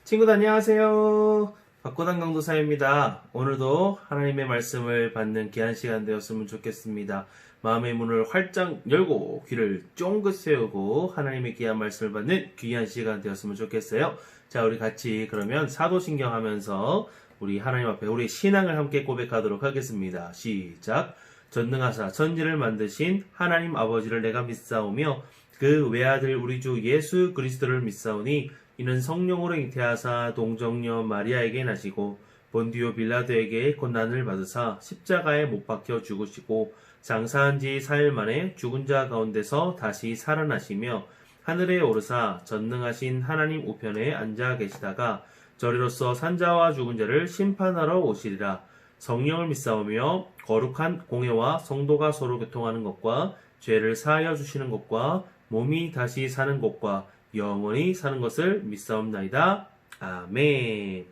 친구들 안녕하세요. 박고단 강도사입니다. 오늘도 하나님의 말씀을 받는 귀한 시간 되었으면 좋겠습니다. 마음의 문을 활짝 열고 귀를 쫑긋 세우고 하나님의 귀한 말씀을 받는 귀한 시간 되었으면 좋겠어요. 자, 우리 같이 그러면 사도신경 하면서 우리 하나님 앞에 우리 신앙을 함께 고백하도록 하겠습니다. 시작. 전능하사 천지를 만드신 하나님 아버지를 내가 믿사오며 그 외아들 우리 주 예수 그리스도를 믿사오니 이는 성령으로 잉태하사 동정녀 마리아에게 나시고 본디오 빌라도에게 고난을 받으사 십자가에 못 박혀 죽으시고 장사한 지 4일 만에 죽은 자 가운데서 다시 살아나시며 하늘에 오르사 전능하신 하나님 우편에 앉아 계시다가 저리로서 산자와 죽은 자를 심판하러 오시리라. 성령을 믿사오며 거룩한 공회와 성도가 서로 교통하는 것과 죄를 사하여 주시는 것과 몸이 다시 사는 것과 영원히 사는 것을 믿사옵나이다. 아멘.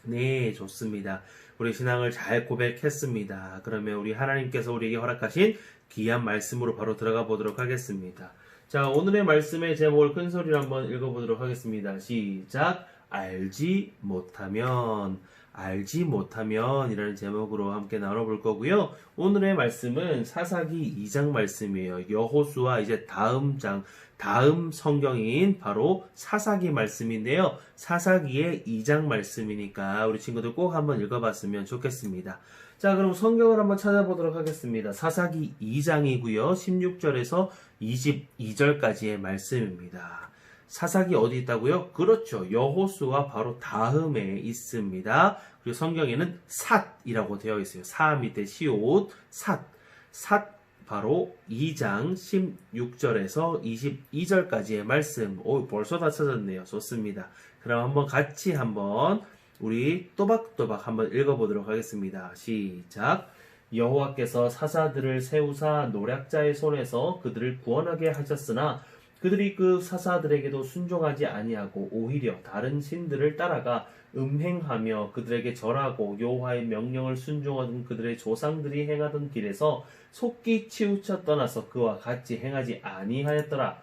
네, 좋습니다. 우리 신앙을 잘 고백했습니다. 그러면 우리 하나님께서 우리에게 허락하신 귀한 말씀으로 바로 들어가 보도록 하겠습니다. 자, 오늘의 말씀의 제목을 큰 소리로 한번 읽어보도록 하겠습니다. 시작. 알지 못하면 이라는 제목으로 함께 나눠볼 거고요. 오늘의 말씀은 사사기 2장 말씀이에요. 여호수아 이제 다음 성경인 바로 사사기 말씀인데요. 사사기의 2장 말씀이니까 우리 친구들 꼭 한번 읽어봤으면 좋겠습니다. 자, 그럼 성경을 한번 찾아보도록 하겠습니다. 사사기 2장이고요. 16절에서 22절까지의 말씀입니다. 사사기 어디 있다고요? 그렇죠. 여호수아 바로 다음에 있습니다. 그리고 성경에는 삿이라고 되어 있어요. 사 밑에 시옷, 삿 바로 2장 16절에서 22절까지의 말씀. 오, 벌써 다 찾았네요. 좋습니다. 그럼 한번 우리 또박또박 한번 읽어보도록 하겠습니다. 시작. 여호와께서 사사들을 세우사 노략자의 손에서 그들을 구원하게 하셨으나 그들이 그 사사들에게도 순종하지 아니하고 오히려 다른 신들을 따라가 음행하며 그들에게 절하고 여호와의 명령을 순종하던 그들의 조상들이 행하던 길에서 속기 치우쳐 떠나서 그와 같이 행하지 아니하였더라.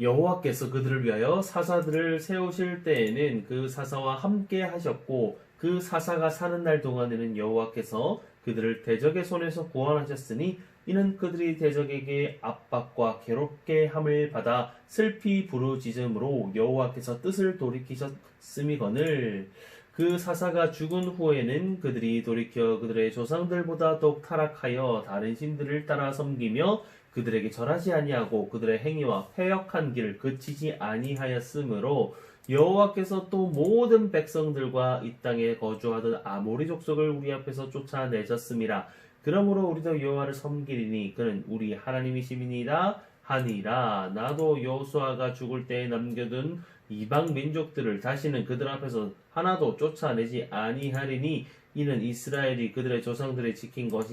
여호와께서 그들을 위하여 사사들을 세우실 때에는 그 사사와 함께 하셨고 그 사사가 사는 날 동안에는 여호와께서 그들을 대적의 손에서 구원하셨으니 이는 그들이 대적에게 압박과 괴롭게 함을 받아 슬피 부르짖음으로 여호와께서 뜻을 돌이키셨음이거늘. 그 사사가 죽은 후에는 그들이 돌이켜 그들의 조상들보다 더욱 타락하여 다른 신들을 따라 섬기며 그들에게 절하지 아니하고 그들의 행위와 패역한 길을 그치지 아니하였으므로 여호와께서 또 모든 백성들과 이 땅에 거주하던 아모리 족속을 우리 앞에서 쫓아내셨음이라. 그러므로 우리도 여호와를 섬기리니 그는 우리 하나님이심이니라 하니라. 나도 여호수아가 죽을 때에 남겨둔 이방 민족들을 다시는 그들 앞에서 하나도 쫓아내지 아니하리니 이는 이스라엘이 그들의 조상들이 지킨 것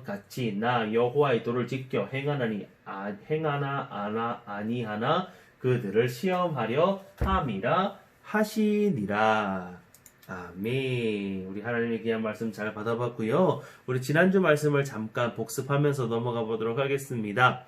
같이 나 여호와의 도를 지켜 행하나 아니하나 그들을 시험하려 함이라 하시니라. 아멘. 우리 하나님의 귀한 말씀 잘 받아봤고요. 우리 지난주 말씀을 잠깐 복습하면서 넘어가 보도록 하겠습니다.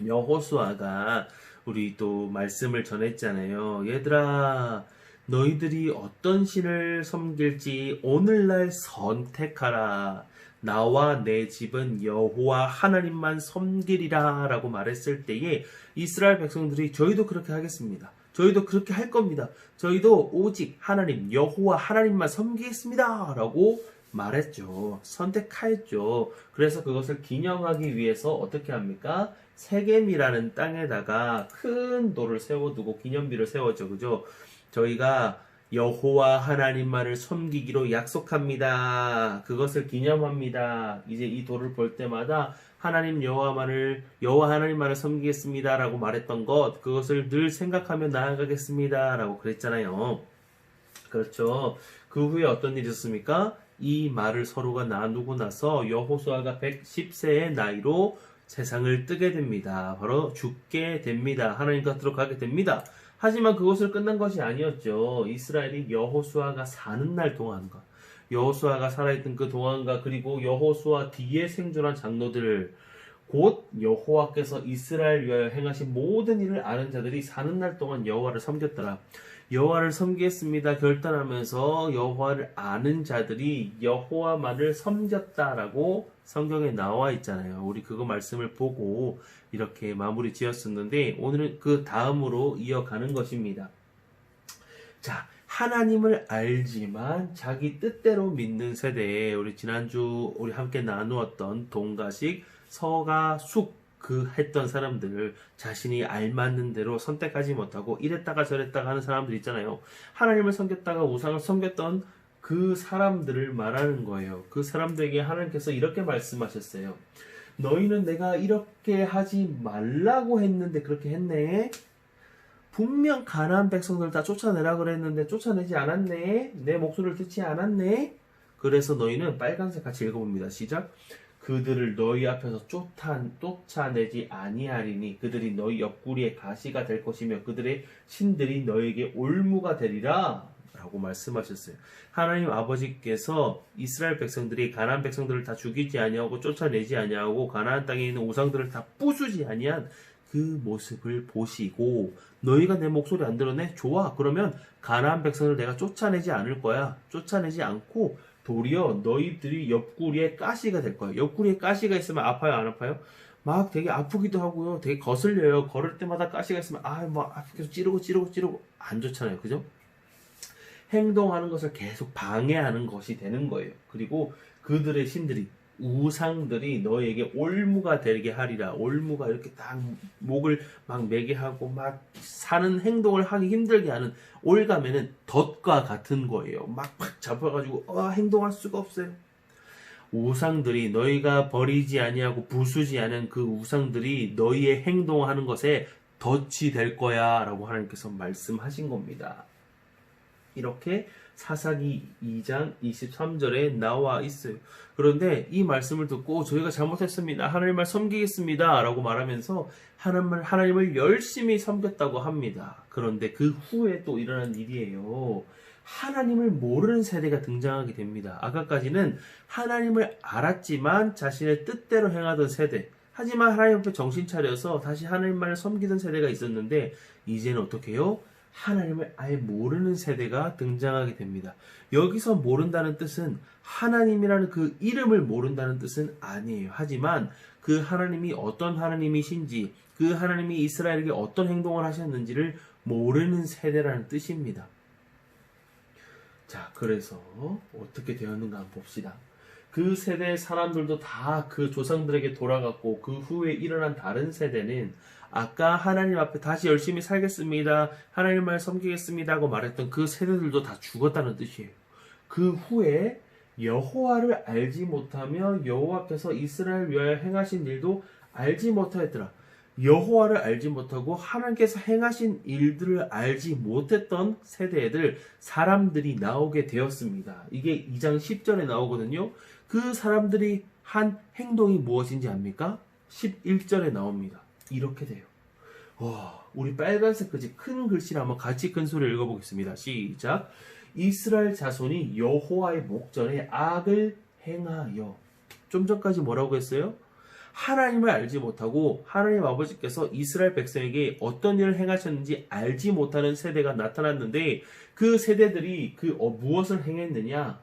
여호수아가 우리 또 말씀을 전했잖아요. 얘들아, 너희들이 어떤 신을 섬길지 오늘날 선택하라. 나와 내 집은 여호와 하나님만 섬기리라 라고 말했을 때에 이스라엘 백성들이 저희도 그렇게 하겠습니다. 저희도 그렇게 할 겁니다. 저희도 오직 하나님 여호와 하나님만 섬기겠습니다 라고 말했죠. 선택하였죠. 그래서 그것을 기념하기 위해서 어떻게 합니까? 세겜이라는 땅에다가 큰 돌을 세워두고 기념비를 세웠죠. 그죠? 저희가 여호와 하나님만을 섬기기로 약속합니다. 그것을 기념합니다. 이제 이 돌을 볼 때마다 여호와 하나님만을 섬기겠습니다라고 말했던 것, 그것을 늘 생각하며 나아가겠습니다라고 그랬잖아요. 그렇죠. 그 후에 어떤 일이 있었습니까? 이 말을 서로가 나누고 나서 여호수아가 110세의 나이로 세상을 뜨게 됩니다. 바로 죽게 됩니다. 하나님 곁으로 가게 됩니다. 하지만 그것을 끝난 것이 아니었죠. 이스라엘이 여호수아가 사는 날 동안과 여호수아가 살아있던 그 동안과 그리고 여호수아 뒤에 생존한 장로들 곧 여호와께서 이스라엘 위하여 행하신 모든 일을 아는 자들이 사는 날 동안 여호와를 섬겼더라. 여호와를 섬기겠습니다 결단하면서 여호와를 아는 자들이 여호와만을 섬겼다라고 성경에 나와 있잖아요. 우리 그거 말씀을 보고 이렇게 마무리 지었었는데 오늘은 그 다음으로 이어가는 것입니다. 자, 하나님을 알지만 자기 뜻대로 믿는 세대에 우리 지난주 우리 함께 나누었던 동가식, 서가, 숙 그 했던 사람들 자신이 알맞는 대로 선택하지 못하고 이랬다가 저랬다가 하는 사람들 있잖아요. 하나님을 섬겼다가 우상을 섬겼던 그 사람들을 말하는 거예요. 그 사람들에게 하나님께서 이렇게 말씀하셨어요. 너희는 내가 이렇게 하지 말라고 했는데 그렇게 했네. 분명 가나안 백성들 다 쫓아내라 그랬는데 쫓아내지 않았네. 내 목소리를 듣지 않았네. 그래서 너희는 빨간색 같이 읽어봅니다. 시작. 그들을 너희 앞에서 쫓아내지 아니하리니 그들이 너희 옆구리에 가시가 될 것이며 그들의 신들이 너에게 올무가 되리라 라고 말씀하셨어요. 하나님 아버지께서 이스라엘 백성들이 가나안 백성들을 다 죽이지 아니하고 쫓아내지 아니하고 가나안 땅에 있는 우상들을 다 부수지 아니한 그 모습을 보시고 너희가 내 목소리 안 들었네? 좋아. 그러면 가나안 백성을 내가 쫓아내지 않을 거야. 쫓아내지 않고 도리어 너희들이 옆구리에 가시가 될 거예요. 옆구리에 가시가 있으면 아파요, 안 아파요? 막 되게 아프기도 하고요. 되게 거슬려요. 걸을 때마다 가시가 있으면 계속 찌르고 안 좋잖아요. 그죠? 행동하는 것을 계속 방해하는 것이 되는 거예요. 그리고 그들의 신들이 우상들이 너에게 올무가 되게 하리라. 올무가 이렇게 딱 목을 막 매게 하고 막 사는 행동을 하기 힘들게 하는 올가면은 덫과 같은 거예요. 막 잡아가지고 행동할 수가 없어요. 우상들이 너희가 버리지 아니하고 부수지 않은 그 우상들이 너희의 행동하는 것에 덫이 될 거야 라고 하나님께서 말씀하신 겁니다. 이렇게 사사기 2장 23절에 나와 있어요. 그런데 이 말씀을 듣고 저희가 잘못했습니다. 하나님을 섬기겠습니다. 라고 말하면서 하나님을 열심히 섬겼다고 합니다. 그런데 그 후에 또 일어난 일이에요. 하나님을 모르는 세대가 등장하게 됩니다. 아까까지는 하나님을 알았지만 자신의 뜻대로 행하던 세대. 하지만 하나님 앞에 정신 차려서 다시 하나님만을 섬기던 세대가 있었는데 이제는 어떻게 해요? 하나님을 아예 모르는 세대가 등장하게 됩니다. 여기서 모른다는 뜻은 하나님이라는 그 이름을 모른다는 뜻은 아니에요. 하지만 그 하나님이 어떤 하나님이신지 그 하나님이 이스라엘에게 어떤 행동을 하셨는지를 모르는 세대라는 뜻입니다. 자, 그래서 어떻게 되었는가 한번 봅시다. 그 세대의 사람들도 다 그 조상들에게 돌아갔고 그 후에 일어난 다른 세대는 아까 하나님 앞에 다시 열심히 살겠습니다. 하나님을 섬기겠습니다 하고 말했던 그 세대들도 다 죽었다는 뜻이에요. 그 후에 여호와를 알지 못하며 여호와께서 이스라엘 위하여 행하신 일도 알지 못하였더라. 여호와를 알지 못하고 하나님께서 행하신 일들을 알지 못했던 세대들 사람들이 나오게 되었습니다. 이게 2장 10절에 나오거든요. 그 사람들이 한 행동이 무엇인지 압니까? 11절에 나옵니다. 이렇게 돼요. 우리 빨간색 글씨 큰 글씨를 한번 같이 큰 소리를 읽어보겠습니다. 시작. 이스라엘 자손이 여호와의 목전에 악을 행하여. 좀 전까지 뭐라고 했어요? 하나님을 알지 못하고 하나님 아버지께서 이스라엘 백성에게 어떤 일을 행하셨는지 알지 못하는 세대가 나타났는데 그 세대들이 무엇을 행했느냐?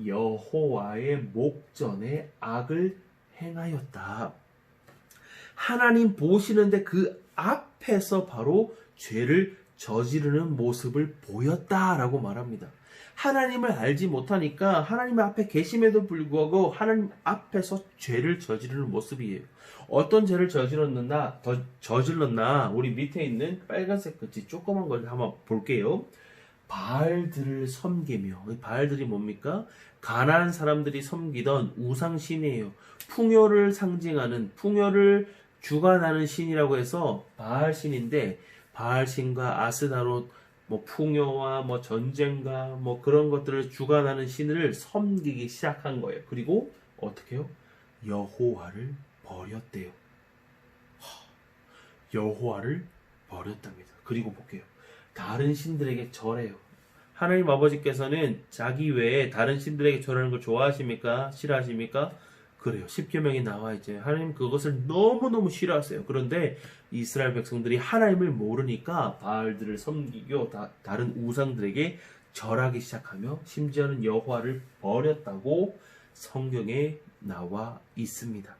여호와의 목전에 악을 행하였다. 하나님 보시는데 그 앞에서 바로 죄를 저지르는 모습을 보였다라고 말합니다. 하나님을 알지 못하니까 하나님 앞에 계심에도 불구하고 하나님 앞에서 죄를 저지르는 모습이에요. 어떤 죄를 저질렀나 우리 밑에 있는 빨간색 글씨 조그만 걸 한번 볼게요. 바알들을 섬기며, 바알들이 뭡니까? 가나안 사람들이 섬기던 우상신이에요. 풍요를 상징하는, 풍요를 주관하는 신이라고 해서 바알신인데, 바알신과 아스다롯, 풍요와 전쟁과 그런 것들을 주관하는 신을 섬기기 시작한 거예요. 그리고 어떻게 해요? 여호와를 버렸대요. 여호와를 버렸답니다. 그리고 볼게요. 다른 신들에게 절해요. 하나님 아버지께서는 자기 외에 다른 신들에게 절하는 걸 좋아하십니까? 싫어하십니까? 그래요. 십계명이 나와 이제 하나님 그것을 너무너무 싫어하세요. 그런데 이스라엘 백성들이 하나님을 모르니까 바알들을 섬기고 다른 우상들에게 절하기 시작하며 심지어는 여호와를 버렸다고 성경에 나와 있습니다.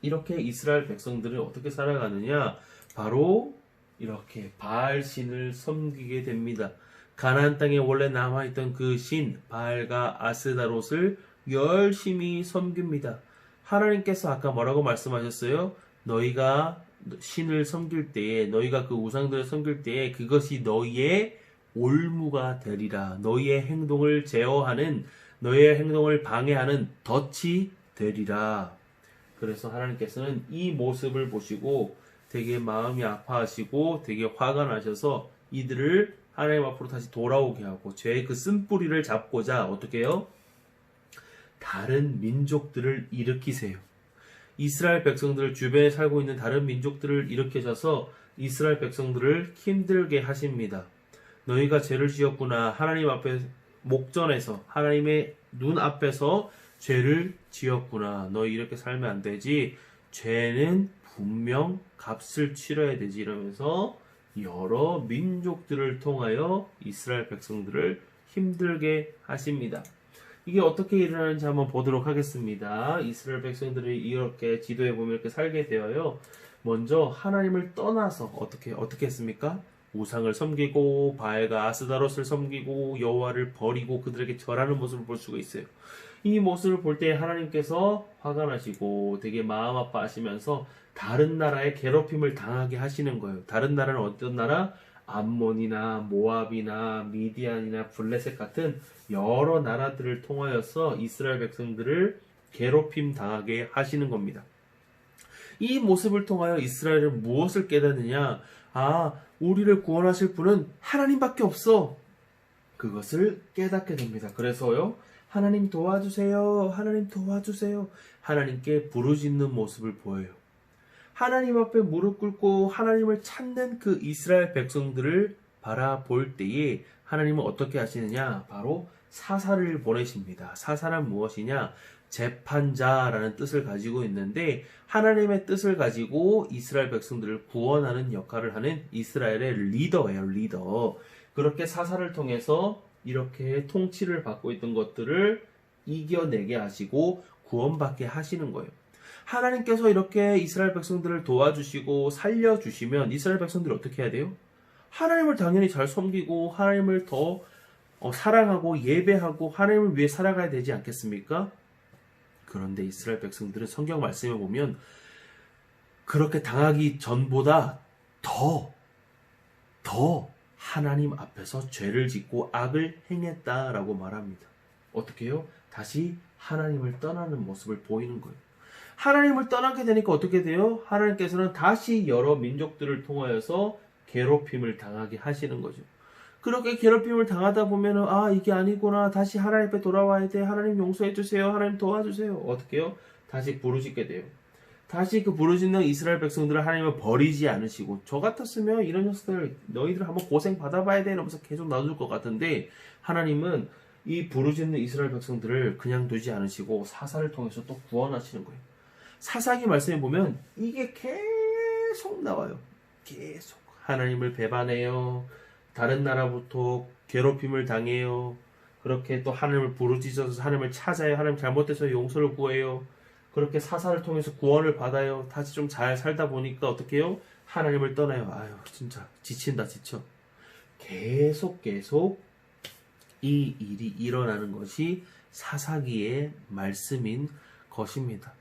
이렇게 이스라엘 백성들은 어떻게 살아가느냐? 바로 이렇게 바알 신을 섬기게 됩니다. 가나안 땅에 원래 남아있던 그 신 바알과 아스다롯을 열심히 섬깁니다. 하나님께서 아까 뭐라고 말씀하셨어요? 너희가 신을 섬길 때에, 너희가 그 우상들을 섬길 때에 그것이 너희의 올무가 되리라. 너희의 행동을 제어하는, 너희의 행동을 방해하는 덫이 되리라. 그래서 하나님께서는 이 모습을 보시고 되게 마음이 아파하시고 되게 화가 나셔서 이들을 하나님 앞으로 다시 돌아오게 하고 죄의 그 쓴뿌리를 잡고자 어떻게 해요? 다른 민족들을 일으키세요. 이스라엘 백성들 주변에 살고 있는 다른 민족들을 일으키셔서 이스라엘 백성들을 힘들게 하십니다. 너희가 죄를 지었구나. 하나님 앞에 목전에서 하나님의 눈 앞에서 죄를 지었구나. 너희 이렇게 살면 안 되지. 죄는 분명 값을 치러야 되지. 이러면서 여러 민족들을 통하여 이스라엘 백성들을 힘들게 하십니다. 이게 어떻게 일어나는지 한번 보도록 하겠습니다. 이스라엘 백성들이 이렇게 지도에 보면 이렇게 살게 되어요. 먼저 하나님을 떠나서 어떻게 했습니까? 우상을 섬기고 바알과 아스다롯을 섬기고 여호와를 버리고 그들에게 절하는 모습을 볼 수가 있어요. 이 모습을 볼 때 하나님께서 화가 나시고 되게 마음 아파하시면서 다른 나라에 괴롭힘을 당하게 하시는 거예요. 다른 나라는 어떤 나라? 암몬이나 모압이나 미디안이나 블레셋 같은 여러 나라들을 통하여서 이스라엘 백성들을 괴롭힘 당하게 하시는 겁니다. 이 모습을 통하여 이스라엘은 무엇을 깨닫느냐? 우리를 구원하실 분은 하나님밖에 없어. 그것을 깨닫게 됩니다. 그래서요, 하나님 도와주세요. 하나님 도와주세요. 하나님께 부르짖는 모습을 보여요. 하나님 앞에 무릎 꿇고 하나님을 찾는 그 이스라엘 백성들을 바라볼 때에 하나님은 어떻게 하시느냐? 바로 사사를 보내십니다. 사사는 무엇이냐? 재판자라는 뜻을 가지고 있는데 하나님의 뜻을 가지고 이스라엘 백성들을 구원하는 역할을 하는 이스라엘의 리더예요. 리더. 그렇게 사사를 통해서 이렇게 통치를 받고 있던 것들을 이겨내게 하시고 구원받게 하시는 거예요. 하나님께서 이렇게 이스라엘 백성들을 도와주시고 살려주시면 이스라엘 백성들이 어떻게 해야 돼요? 하나님을 당연히 잘 섬기고 하나님을 더 사랑하고 예배하고 하나님을 위해 살아가야 되지 않겠습니까? 그런데 이스라엘 백성들은 성경 말씀에 보면 그렇게 당하기 전보다 더 하나님 앞에서 죄를 짓고 악을 행했다라고 말합니다. 어떻게 해요? 다시 하나님을 떠나는 모습을 보이는 거예요. 하나님을 떠나게 되니까 어떻게 돼요? 하나님께서는 다시 여러 민족들을 통하여서 괴롭힘을 당하게 하시는 거죠. 그렇게 괴롭힘을 당하다 보면은 이게 아니구나. 다시 하나님 앞에 돌아와야 돼. 하나님 용서해 주세요. 하나님 도와주세요. 어떻게 해요? 다시 부르짖게 돼요. 다시 그 부르짖는 이스라엘 백성들을 하나님은 버리지 않으시고 저 같았으면 이런 녀석들 너희들 한번 고생 받아봐야 돼 이러면서 계속 놔둘 것 같은데 하나님은 이 부르짖는 이스라엘 백성들을 그냥 두지 않으시고 사사를 통해서 또 구원하시는 거예요. 사사기 말씀에 보면 이게 계속 나와요. 계속 하나님을 배반해요. 다른 나라부터 괴롭힘을 당해요. 그렇게 또 하나님을 부르짖어서 하나님을 찾아요. 하나님 잘못해서 용서를 구해요. 그렇게 사사를 통해서 구원을 받아요. 다시 좀 잘 살다 보니까 어떻게 해요? 하나님을 떠나요. 진짜 지친다 지쳐. 계속 이 일이 일어나는 것이 사사기의 말씀인 것입니다.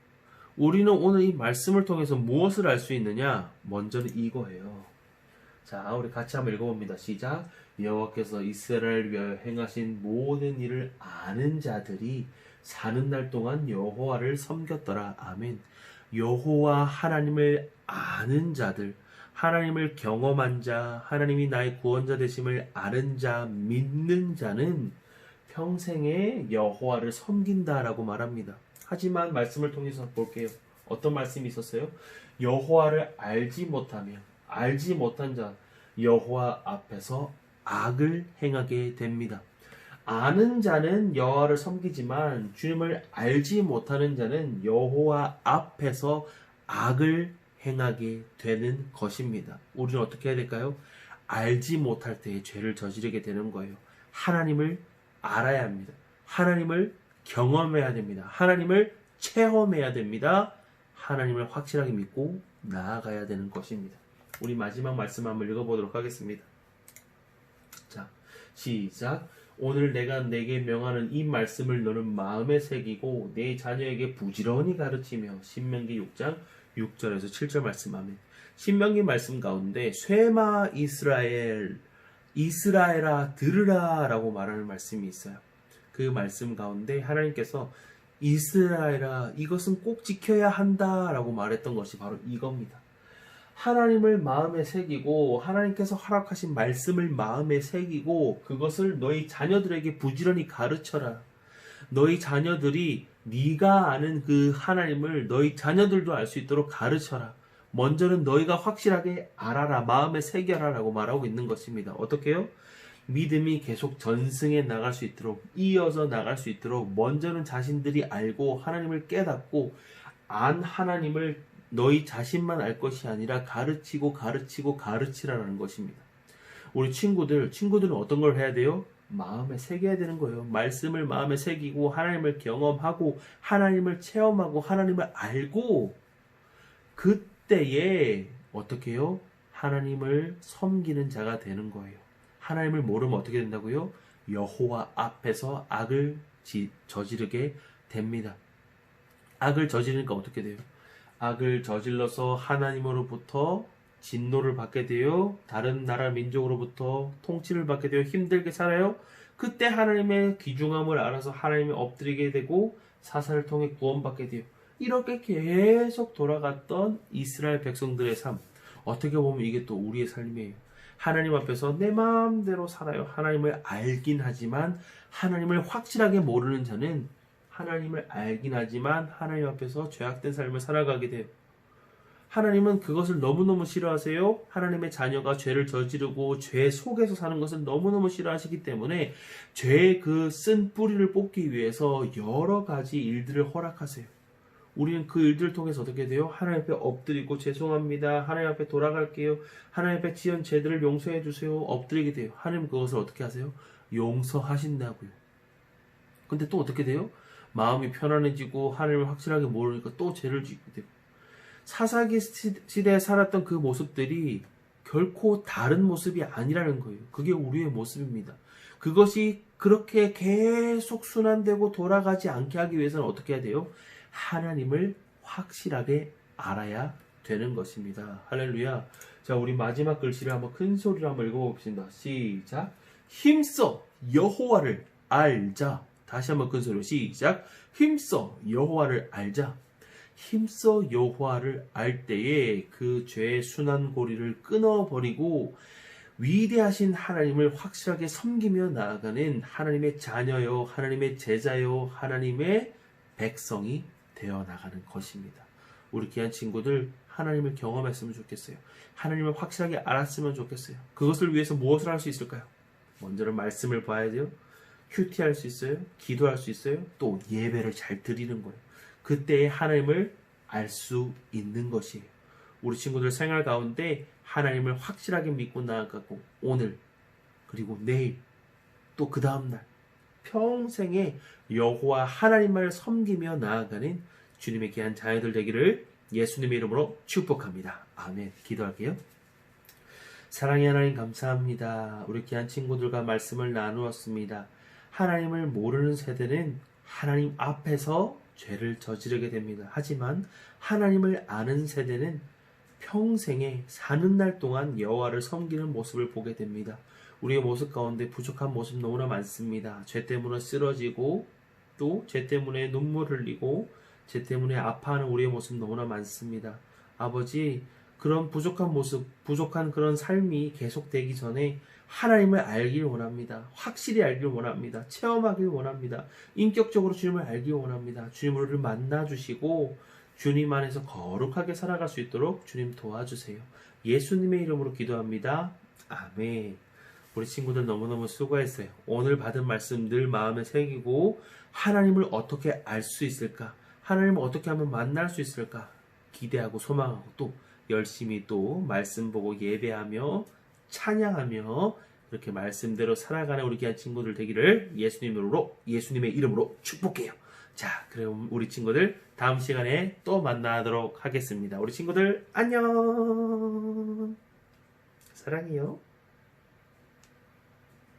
우리는 오늘 이 말씀을 통해서 무엇을 알 수 있느냐? 먼저는 이거예요. 자, 우리 같이 한번 읽어봅니다. 시작. 여호와께서 이스라엘을 위하여 행하신 모든 일을 아는 자들이 사는 날 동안 여호와를 섬겼더라. 아멘. 여호와 하나님을 아는 자들, 하나님을 경험한 자, 하나님이 나의 구원자 되심을 아는 자, 믿는 자는 평생에 여호와를 섬긴다라고 말합니다. 하지만 말씀을 통해서 볼게요. 어떤 말씀이 있었어요? 여호와를 알지 못한 자, 여호와 앞에서 악을 행하게 됩니다. 아는 자는 여호와를 섬기지만 주님을 알지 못하는 자는 여호와 앞에서 악을 행하게 되는 것입니다. 우리는 어떻게 해야 될까요? 알지 못할 때에 죄를 저지르게 되는 거예요. 하나님을 알아야 합니다. 하나님을 경험해야 됩니다. 하나님을 체험해야 됩니다. 하나님을 확실하게 믿고 나아가야 되는 것입니다. 우리 마지막 말씀 한번 읽어보도록 하겠습니다. 자, 시작. 오늘 내가 내게 명하는 이 말씀을 너는 마음에 새기고 내 자녀에게 부지런히 가르치며. 신명기 6장 6절에서 7절 말씀. 아멘. 신명기 말씀 가운데 쇠마 이스라엘아 들으라 라고 말하는 말씀이 있어요. 그 말씀 가운데 하나님께서 이스라엘아 이것은 꼭 지켜야 한다 라고 말했던 것이 바로 이겁니다. 하나님을 마음에 새기고 하나님께서 허락하신 말씀을 마음에 새기고 그것을 너희 자녀들에게 부지런히 가르쳐라. 너희 자녀들이 네가 아는 그 하나님을 너희 자녀들도 알 수 있도록 가르쳐라. 먼저는 너희가 확실하게 알아라. 마음에 새겨라 라고 말하고 있는 것입니다. 어떻게 해요? 믿음이 계속 전승해 나갈 수 있도록 이어져 나갈 수 있도록 먼저는 자신들이 알고 하나님을 깨닫고 안 하나님을 너희 자신만 알 것이 아니라 가르치라는 것입니다. 우리 친구들은 어떤 걸 해야 돼요? 마음에 새겨야 되는 거예요. 말씀을 마음에 새기고 하나님을 경험하고 하나님을 체험하고 하나님을 알고 그때에 어떻게 해요? 하나님을 섬기는 자가 되는 거예요. 하나님을 모르면 어떻게 된다고요? 여호와 앞에서 악을 저지르게 됩니다. 악을 저지르니까 어떻게 돼요? 악을 저질러서 하나님으로부터 진노를 받게 되어 다른 나라 민족으로부터 통치를 받게 되어 힘들게 살아요. 그때 하나님의 귀중함을 알아서 하나님을 엎드리게 되고 사사를 통해 구원받게 돼요. 이렇게 계속 돌아갔던 이스라엘 백성들의 삶. 어떻게 보면 이게 또 우리의 삶이에요. 하나님 앞에서 내 마음대로 살아요. 하나님을 알긴 하지만 하나님을 확실하게 모르는 자는 하나님을 알긴 하지만 하나님 앞에서 죄악된 삶을 살아가게 돼요. 하나님은 그것을 너무너무 싫어하세요. 하나님의 자녀가 죄를 저지르고 죄 속에서 사는 것을 너무너무 싫어하시기 때문에 죄의 그 쓴 뿌리를 뽑기 위해서 여러 가지 일들을 허락하세요. 우리는 그 일들을 통해서 어떻게 돼요? 하나님 앞에 엎드리고 죄송합니다. 하나님 앞에 돌아갈게요. 하나님 앞에 지은 죄들을 용서해 주세요. 엎드리게 돼요. 하나님 그것을 어떻게 하세요? 용서하신다고요. 근데 또 어떻게 돼요? 마음이 편안해지고 하나님을 확실하게 모르니까 또 죄를 짓게 되고 사사기 시대에 살았던 그 모습들이 결코 다른 모습이 아니라는 거예요. 그게 우리의 모습입니다. 그것이 그렇게 계속 순환되고 돌아가지 않게 하기 위해서는 어떻게 해야 돼요? 하나님을 확실하게 알아야 되는 것입니다. 할렐루야. 자, 우리 마지막 글씨를 한번 큰 소리로 한번 읽어봅시다. 시작. 힘써 여호와를 알자. 다시 한번 큰 소리로 시작. 힘써 여호와를 알자. 힘써 여호와를 알 때에 그 죄의 순환고리를 끊어버리고 위대하신 하나님을 확실하게 섬기며 나아가는 하나님의 자녀요, 하나님의 제자요, 하나님의 백성이 되어 나가는 것입니다. 우리 귀한 친구들 하나님을 경험했으면 좋겠어요. 하나님을 확실하게 알았으면 좋겠어요. 그것을 위해서 무엇을 할 수 있을까요? 먼저는 말씀을 봐야 돼요. 큐티할 수 있어요. 기도할 수 있어요. 또 예배를 잘 드리는 거예요. 그때에 하나님을 알 수 있는 것이에요. 우리 친구들 생활 가운데 하나님을 확실하게 믿고 나아가고 오늘 그리고 내일 또 그 다음날 평생에 여호와 하나님을 섬기며 나아가는 주님의 귀한 자녀들 되기를 예수님의 이름으로 축복합니다. 아멘. 기도할게요. 사랑의 하나님 감사합니다. 우리 귀한 친구들과 말씀을 나누었습니다. 하나님을 모르는 세대는 하나님 앞에서 죄를 저지르게 됩니다. 하지만 하나님을 아는 세대는 평생에 사는 날 동안 여호와를 섬기는 모습을 보게 됩니다. 우리의 모습 가운데 부족한 모습 너무나 많습니다. 죄 때문에 쓰러지고 또 죄 때문에 눈물 흘리고 죄 때문에 아파하는 우리의 모습 너무나 많습니다. 아버지, 그런 부족한 모습, 부족한 그런 삶이 계속되기 전에 하나님을 알길 원합니다. 확실히 알길 원합니다. 체험하길 원합니다. 인격적으로 주님을 알길 원합니다. 주님을 만나주시고 주님 안에서 거룩하게 살아갈 수 있도록 주님 도와주세요. 예수님의 이름으로 기도합니다. 아멘. 우리 친구들 너무너무 수고했어요. 오늘 받은 말씀 늘 마음에 새기고 하나님을 어떻게 알 수 있을까? 하나님을 어떻게 하면 만날 수 있을까? 기대하고 소망하고 또 열심히 또 말씀 보고 예배하며 찬양하며 이렇게 말씀대로 살아가는 우리 귀한 친구들 되기를 예수님의 이름으로 축복해요. 자, 그럼 우리 친구들 다음 시간에 또 만나도록 하겠습니다. 우리 친구들 안녕. 사랑해요.